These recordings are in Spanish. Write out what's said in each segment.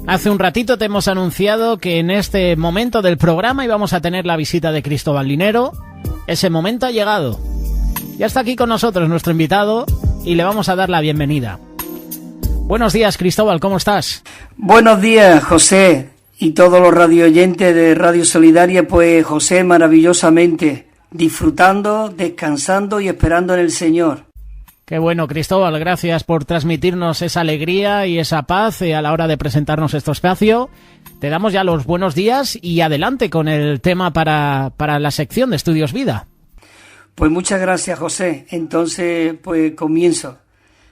Hace un ratito te hemos anunciado que en este momento del programa íbamos a tener la visita de Cristóbal Linero. Ese momento ha llegado. Ya está aquí con nosotros nuestro invitado y le vamos a dar la bienvenida. Buenos días, Cristóbal, ¿cómo estás? Buenos días, José, y todos los radioyentes de Radio Solidaria. Pues, José, maravillosamente, disfrutando, descansando y esperando en el Señor. Qué bueno, Cristóbal, gracias por transmitirnos esa alegría y esa paz a la hora de presentarnos este espacio. Te damos ya los buenos días y adelante con el tema para la sección de Estudios Vida. Pues muchas gracias, José. Entonces, pues comienzo.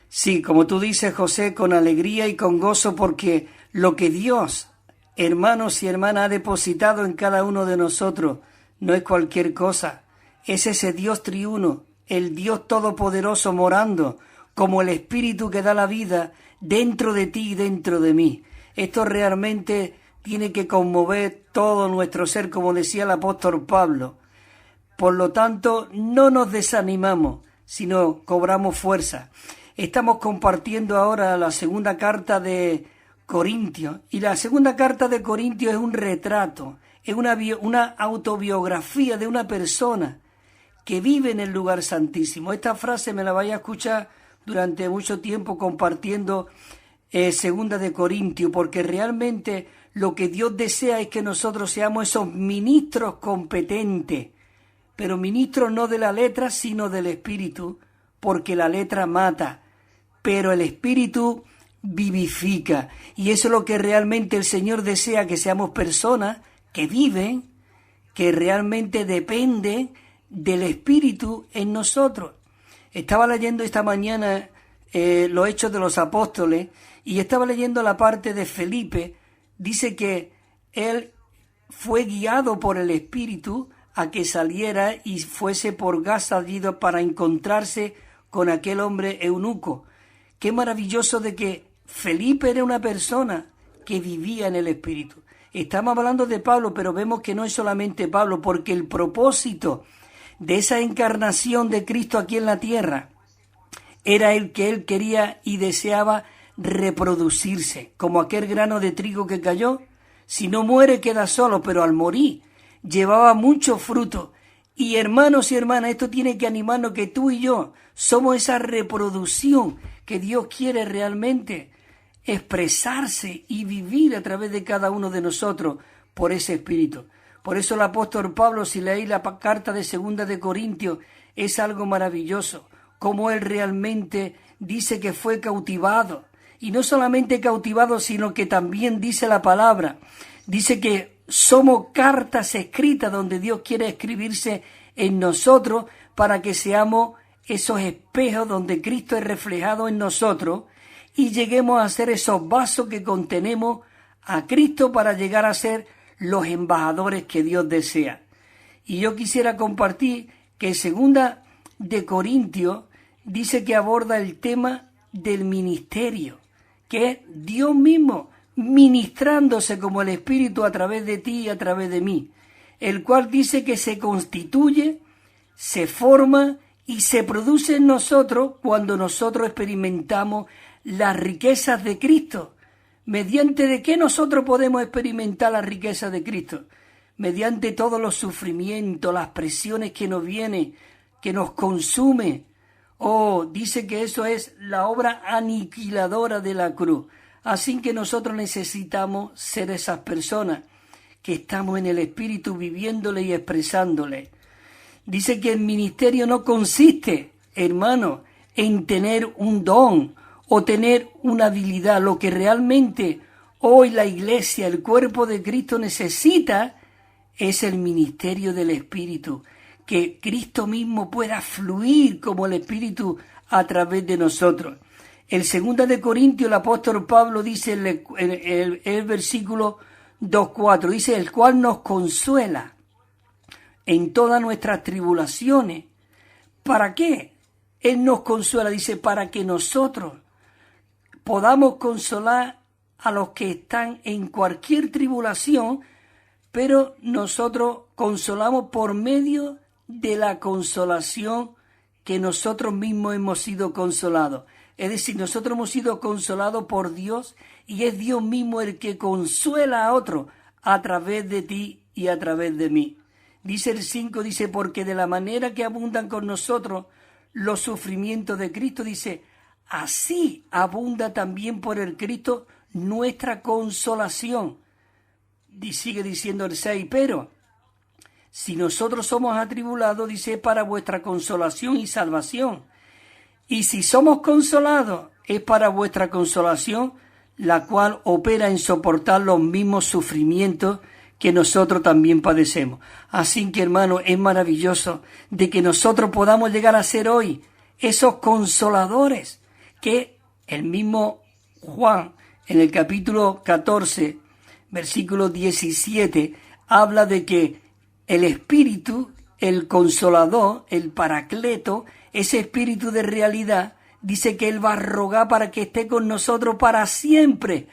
Sí, como tú dices, José, con alegría y con gozo, porque lo que Dios, hermanos y hermanas, ha depositado en cada uno de nosotros no es cualquier cosa. Es ese Dios triuno, el Dios todopoderoso morando como el Espíritu que da la vida dentro de ti y dentro de mí. Esto realmente tiene que conmover todo nuestro ser, como decía el apóstol Pablo. Por lo tanto, no nos desanimamos, sino cobramos fuerza. Estamos compartiendo ahora la segunda carta de Corintios, y la segunda carta de Corintios es un retrato, es una autobiografía de una persona que vive en el lugar santísimo. Esta frase me la vais a escuchar durante mucho tiempo compartiendo segunda de Corintios, porque realmente lo que Dios desea es que nosotros seamos esos ministros competentes, pero ministros no de la letra, sino del Espíritu, porque la letra mata, pero el Espíritu vivifica. Y eso es lo que realmente el Señor desea, que seamos personas que viven, que realmente dependen del Espíritu en nosotros. Estaba leyendo esta mañana los Hechos de los Apóstoles y estaba leyendo la parte de Felipe. Dice que él fue guiado por el Espíritu a que saliera y fuese por Gaza para encontrarse con aquel hombre eunuco. Qué maravilloso de que Felipe era una persona que vivía en el Espíritu. Estamos hablando de Pablo, pero vemos que no es solamente Pablo, porque el propósito de esa encarnación de Cristo aquí en la tierra era el que él quería y deseaba reproducirse, como aquel grano de trigo que cayó. Si no muere queda solo, pero al morir llevaba mucho fruto. Y hermanos y hermanas, esto tiene que animarnos, que tú y yo somos esa reproducción que Dios quiere realmente expresarse y vivir a través de cada uno de nosotros por ese Espíritu. Por eso el apóstol Pablo, si leéis la carta de segunda de Corintios, es algo maravilloso, como él realmente dice que fue cautivado. Y no solamente cautivado, sino que también dice la palabra, dice que somos cartas escritas donde Dios quiere escribirse en nosotros para que seamos esos espejos donde Cristo es reflejado en nosotros y lleguemos a ser esos vasos que contenemos a Cristo para llegar a ser los embajadores que Dios desea. Y yo quisiera compartir que segunda de Corintios dice que aborda el tema del ministerio, que es Dios mismo ministrándose como el Espíritu a través de ti y a través de mí, el cual dice que se constituye, se forma y se produce en nosotros cuando nosotros experimentamos las riquezas de Cristo. ¿Mediante de qué nosotros podemos experimentar las riquezas de Cristo? Mediante todos los sufrimientos, las presiones que nos vienen, que nos consume. Dice que eso es la obra aniquiladora de la cruz. Así que nosotros necesitamos ser esas personas que estamos en el Espíritu viviéndole y expresándole. Dice que el ministerio no consiste, hermano, en tener un don o tener una habilidad. Lo que realmente hoy la Iglesia, el cuerpo de Cristo necesita es el ministerio del Espíritu, que Cristo mismo pueda fluir como el Espíritu a través de nosotros. El 2 de Corintios, el apóstol Pablo dice el versículo 2:4, dice, el cual nos consuela en todas nuestras tribulaciones. ¿Para qué? Él nos consuela, dice, para que nosotros podamos consolar a los que están en cualquier tribulación, pero nosotros consolamos por medio de la consolación que nosotros mismos hemos sido consolados. Es decir, nosotros hemos sido consolados por Dios y es Dios mismo el que consuela a otro a través de ti y a través de mí. Dice el 5, dice, porque de la manera que abundan con nosotros los sufrimientos de Cristo, dice, así abunda también por el Cristo nuestra consolación. Y sigue diciendo el 6, pero si nosotros somos atribulados, dice, es para vuestra consolación y salvación. Y si somos consolados, es para vuestra consolación, la cual opera en soportar los mismos sufrimientos que nosotros también padecemos. Así que, hermano, es maravilloso de que nosotros podamos llegar a ser hoy esos consoladores que el mismo Juan, en el capítulo 14, versículo 17, habla de que el Espíritu, el Consolador, el Paracleto, ese Espíritu de realidad, dice que Él va a rogar para que esté con nosotros para siempre.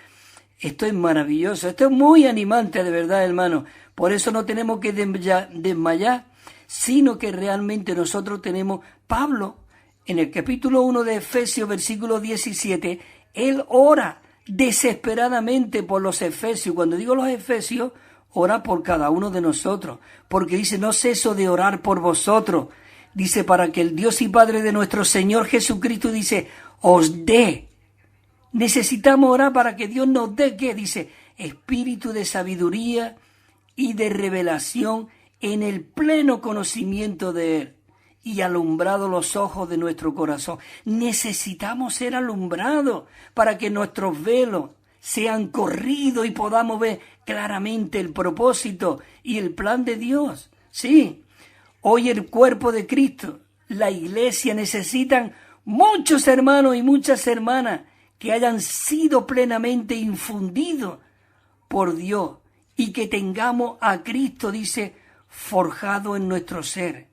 Esto es maravilloso, esto es muy animante de verdad, hermano. Por eso no tenemos que desmayar, sino que realmente nosotros tenemos, Pablo, en el capítulo 1 de Efesios, versículo 17, él ora desesperadamente por los efesios. Cuando digo los efesios, ora por cada uno de nosotros, porque dice, no ceso de orar por vosotros. Dice, para que el Dios y Padre de nuestro Señor Jesucristo, dice, os dé. Necesitamos orar para que Dios nos dé, ¿qué? Dice, espíritu de sabiduría y de revelación en el pleno conocimiento de Él, y alumbrado los ojos de nuestro corazón. Necesitamos ser alumbrados para que nuestros velos sean corridos y podamos ver claramente el propósito y el plan de Dios. Sí, hoy el cuerpo de Cristo, la iglesia, necesitan muchos hermanos y muchas hermanas que hayan sido plenamente infundidos por Dios y que tengamos a Cristo, dice, forjado en nuestro ser.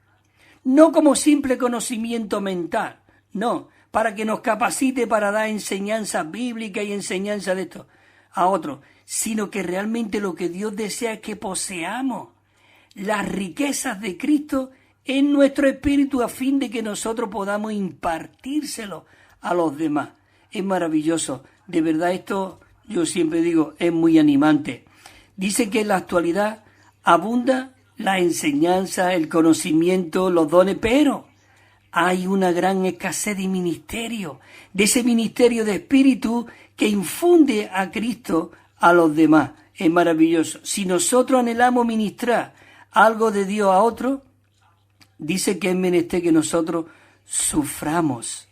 No como simple conocimiento mental, no, para que nos capacite para dar enseñanza bíblica y enseñanza de esto a otros, sino que realmente lo que Dios desea es que poseamos las riquezas de Cristo en nuestro espíritu a fin de que nosotros podamos impartírselo a los demás. Es maravilloso, de verdad esto yo siempre digo, es muy animante. Dice que en la actualidad abunda la enseñanza, el conocimiento, los dones, pero hay una gran escasez de ministerio, de ese ministerio de espíritu que infunde a Cristo a los demás. Es maravilloso. Si nosotros anhelamos ministrar algo de Dios a otro, dice que es menester que nosotros suframos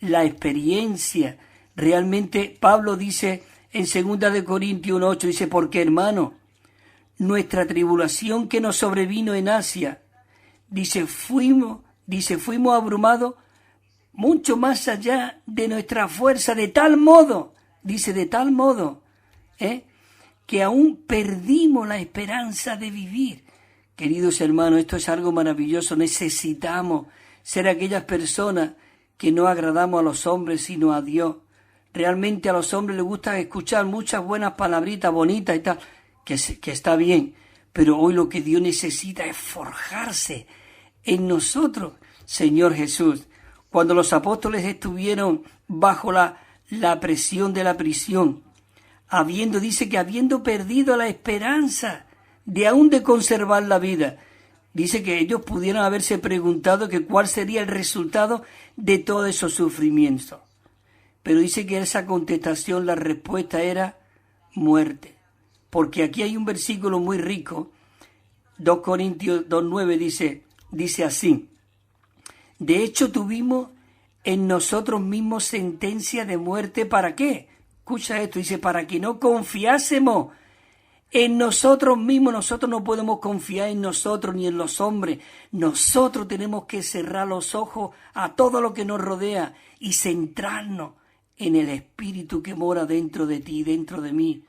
la experiencia. Realmente Pablo dice en 2 Corintios 1:8, dice, porque hermano, nuestra tribulación que nos sobrevino en Asia, dice, fuimos abrumados mucho más allá de nuestra fuerza, de tal modo, que aún perdimos la esperanza de vivir. Queridos hermanos, esto es algo maravilloso. Necesitamos ser aquellas personas que no agradamos a los hombres, sino a Dios. Realmente a los hombres les gusta escuchar muchas buenas palabritas bonitas y tal, que está bien, pero hoy lo que Dios necesita es forjarse en nosotros. Señor Jesús, cuando los apóstoles estuvieron bajo la presión de la prisión, dice que habiendo perdido la esperanza de aún de conservar la vida, dice que ellos pudieron haberse preguntado que cuál sería el resultado de todos esos sufrimientos. Pero dice que esa contestación, la respuesta era muerte. Porque aquí hay un versículo muy rico, 2 Corintios 2:9 dice así, de hecho tuvimos en nosotros mismos sentencia de muerte, ¿para qué? Escucha esto, dice, para que no confiásemos en nosotros mismos. Nosotros no podemos confiar en nosotros ni en los hombres. Nosotros tenemos que cerrar los ojos a todo lo que nos rodea y centrarnos en el Espíritu que mora dentro de ti y dentro de mí.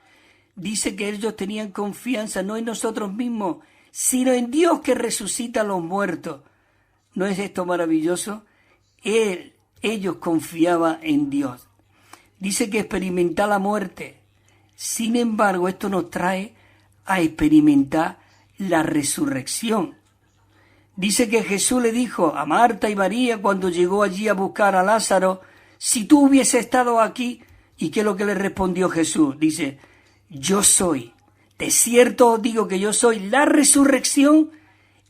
Dice que ellos tenían confianza no en nosotros mismos, sino en Dios que resucita a los muertos. ¿No es esto maravilloso? Ellos confiaban en Dios. Dice que experimentar la muerte. Sin embargo, esto nos trae a experimentar la resurrección. Dice que Jesús le dijo a Marta y María cuando llegó allí a buscar a Lázaro, si tú hubieses estado aquí. ¿Y qué es lo que le respondió Jesús? Dice, yo soy, de cierto os digo que yo soy la resurrección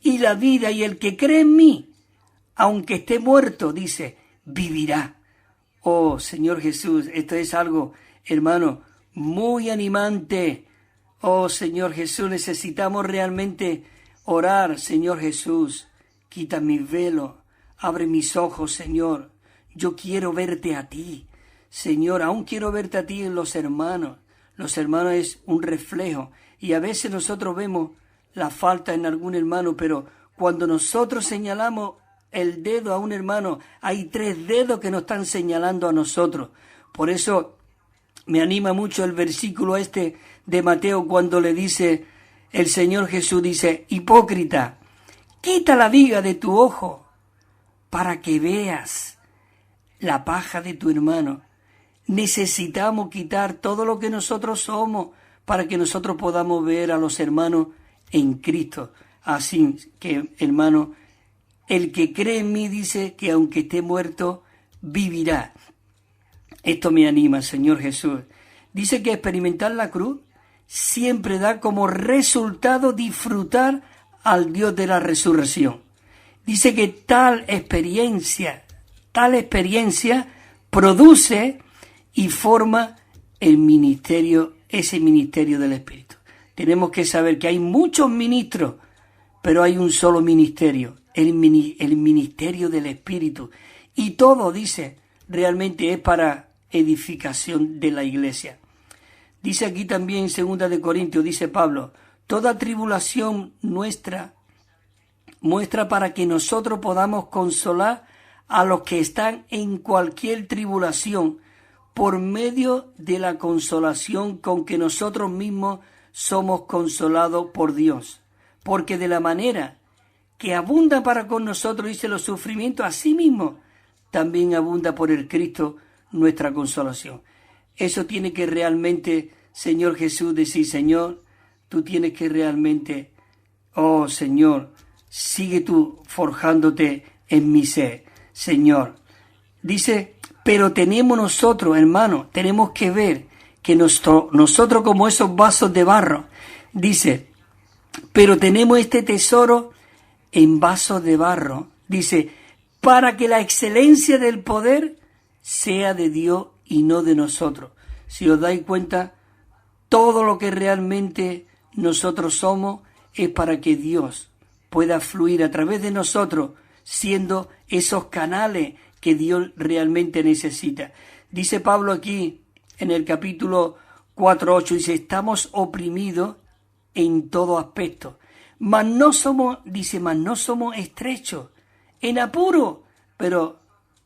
y la vida, y el que cree en mí, aunque esté muerto, dice, vivirá. Oh, Señor Jesús, esto es algo, hermano, muy animante. Oh, Señor Jesús, necesitamos realmente orar. Señor Jesús, quita mi velo, abre mis ojos, Señor. Yo quiero verte a ti. Señor, aún quiero verte a ti en los hermanos. Los hermanos es un reflejo. Y a veces nosotros vemos la falta en algún hermano, pero cuando nosotros señalamos el dedo a un hermano, hay 3 dedos que nos están señalando a nosotros. Por eso me anima mucho el versículo de Mateo cuando le dice, el Señor Jesús dice, hipócrita, quita la viga de tu ojo para que veas la paja de tu hermano. Necesitamos quitar todo lo que nosotros somos para que nosotros podamos ver a los hermanos en Cristo. Así que, hermano, el que cree en mí dice que aunque esté muerto, vivirá. Esto me anima, Señor Jesús. Dice que experimentar la cruz siempre da como resultado disfrutar al Dios de la resurrección. Dice que tal experiencia produce y forma el ministerio, ese ministerio del Espíritu. Tenemos que saber que hay muchos ministros, pero hay un solo ministerio, el ministerio del Espíritu. Y todo, dice, realmente es para edificación de la iglesia. Dice aquí también en 2 Corintios, dice Pablo, toda tribulación nuestra muestra para que nosotros podamos consolar a los que están en cualquier tribulación, por medio de la consolación con que nosotros mismos somos consolados por Dios. Porque de la manera que abunda para con nosotros, dice, los sufrimientos, así mismo también abunda por el Cristo nuestra consolación. Eso tiene que realmente, Señor Jesús, decir, Señor, tú tienes que realmente, oh Señor, sigue tú forjándote en mi ser, Señor. Dice, pero tenemos nosotros, hermanos, tenemos que ver que nosotros como esos vasos de barro, dice, pero tenemos este tesoro en vasos de barro, dice, para que la excelencia del poder sea de Dios y no de nosotros. Si os dais cuenta, todo lo que realmente nosotros somos es para que Dios pueda fluir a través de nosotros, siendo esos canales que Dios realmente necesita. Dice Pablo aquí en el capítulo 4:8, dice, estamos oprimidos en todo aspecto, mas no somos estrechos, en apuro, pero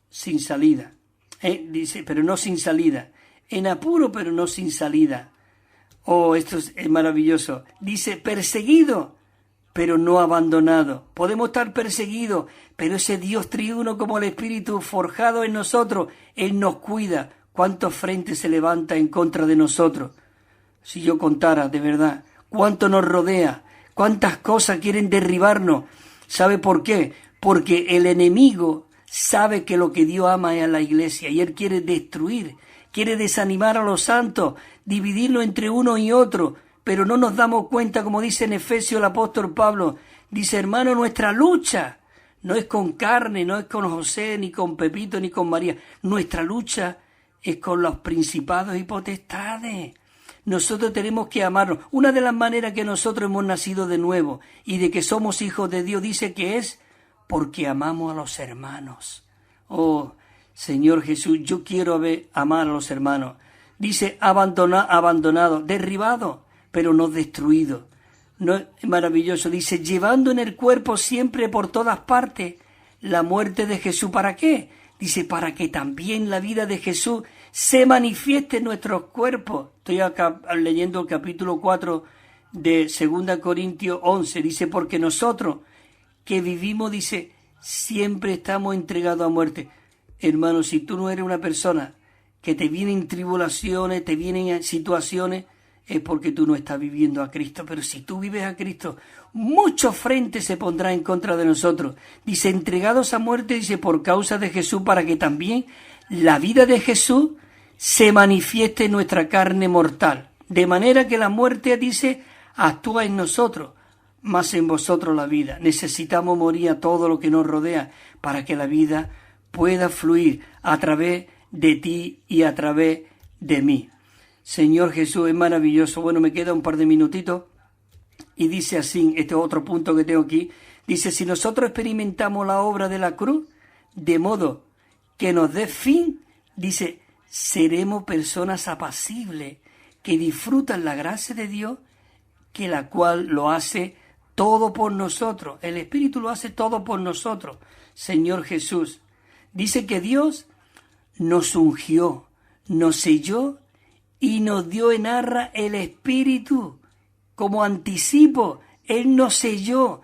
sin salida. Dice, pero no sin salida, en apuro, pero no sin salida. Oh, esto es maravilloso. Dice, perseguido, pero no abandonado. Podemos estar perseguidos, pero ese Dios triuno como el Espíritu forjado en nosotros, Él nos cuida. ¿Cuántos frentes se levanta en contra de nosotros? Si yo contara, de verdad, cuánto nos rodea, cuántas cosas quieren derribarnos. ¿Sabe por qué? Porque el enemigo sabe que lo que Dios ama es a la iglesia y Él quiere destruir, quiere desanimar a los santos, dividirlo entre uno y otro. Pero no nos damos cuenta, como dice en Efesios el apóstol Pablo, dice, hermano, nuestra lucha no es con carne, no es con José, ni con Pepito, ni con María. Nuestra lucha es con los principados y potestades. Nosotros tenemos que amarnos. Una de las maneras que nosotros hemos nacido de nuevo y de que somos hijos de Dios, dice que es porque amamos a los hermanos. Oh, Señor Jesús, yo quiero amar a los hermanos. Dice, abandonado, derribado, pero no destruido. No es maravilloso. Dice, llevando en el cuerpo siempre por todas partes la muerte de Jesús. ¿Para qué? Dice, para que también la vida de Jesús se manifieste en nuestros cuerpos. Estoy acá leyendo el capítulo 4 de 2 Corintios 11. Dice, porque nosotros que vivimos, dice, siempre estamos entregados a muerte. Hermano, si tú no eres una persona que te vienen tribulaciones, te vienen situaciones, es porque tú no estás viviendo a Cristo. Pero si tú vives a Cristo, muchos frentes se pondrán en contra de nosotros. Dice, entregados a muerte, dice, por causa de Jesús, para que también la vida de Jesús se manifieste en nuestra carne mortal. De manera que la muerte, dice, actúa en nosotros, más en vosotros la vida. Necesitamos morir a todo lo que nos rodea para que la vida pueda fluir a través de ti y a través de mí. Señor Jesús, es maravilloso. Bueno, me queda un par de minutitos y dice así, este otro punto que tengo aquí, dice, si nosotros experimentamos la obra de la cruz, de modo que nos dé fin, dice, seremos personas apacibles, que disfrutan la gracia de Dios, que la cual lo hace todo por nosotros. El Espíritu lo hace todo por nosotros. Señor Jesús, dice que Dios nos ungió, nos selló y nos dio en arra el Espíritu. Como anticipo, Él nos selló.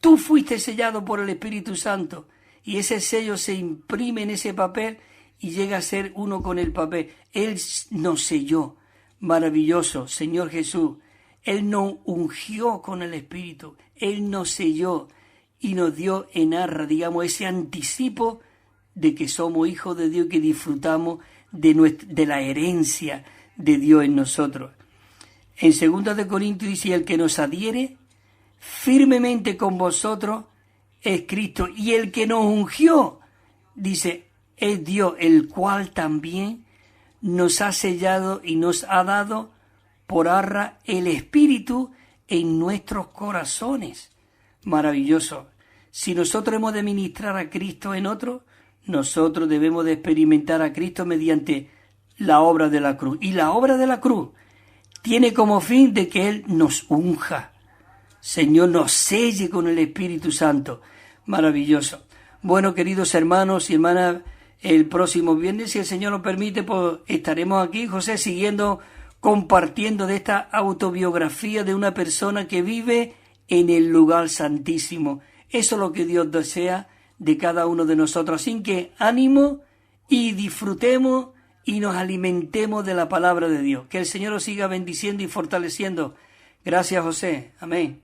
Tú fuiste sellado por el Espíritu Santo y ese sello se imprime en ese papel y llega a ser uno con el papel. Él nos selló. Maravilloso, Señor Jesús. Él nos ungió con el Espíritu. Él nos selló y nos dio en arra, digamos, ese anticipo de que somos hijos de Dios y que disfrutamos de la herencia de Dios en nosotros. En 2 Corintios dice, el que nos adhiere firmemente con vosotros es Cristo, y el que nos ungió, dice, es Dios, el cual también nos ha sellado y nos ha dado por arra el Espíritu en nuestros corazones. Maravilloso. Si nosotros hemos de ministrar a Cristo en otros, nosotros debemos de experimentar a Cristo mediante la obra de la cruz. Y la obra de la cruz tiene como fin de que Él nos unja. Señor, nos selle con el Espíritu Santo. Maravilloso. Bueno, queridos hermanos y hermanas, el próximo viernes, si el Señor nos permite, pues estaremos aquí, José, siguiendo compartiendo de esta autobiografía de una persona que vive en el lugar santísimo. Eso es lo que Dios desea de cada uno de nosotros. Así que ánimo y disfrutemos y nos alimentemos de la palabra de Dios. Que el Señor os siga bendiciendo y fortaleciendo. Gracias, José. Amén.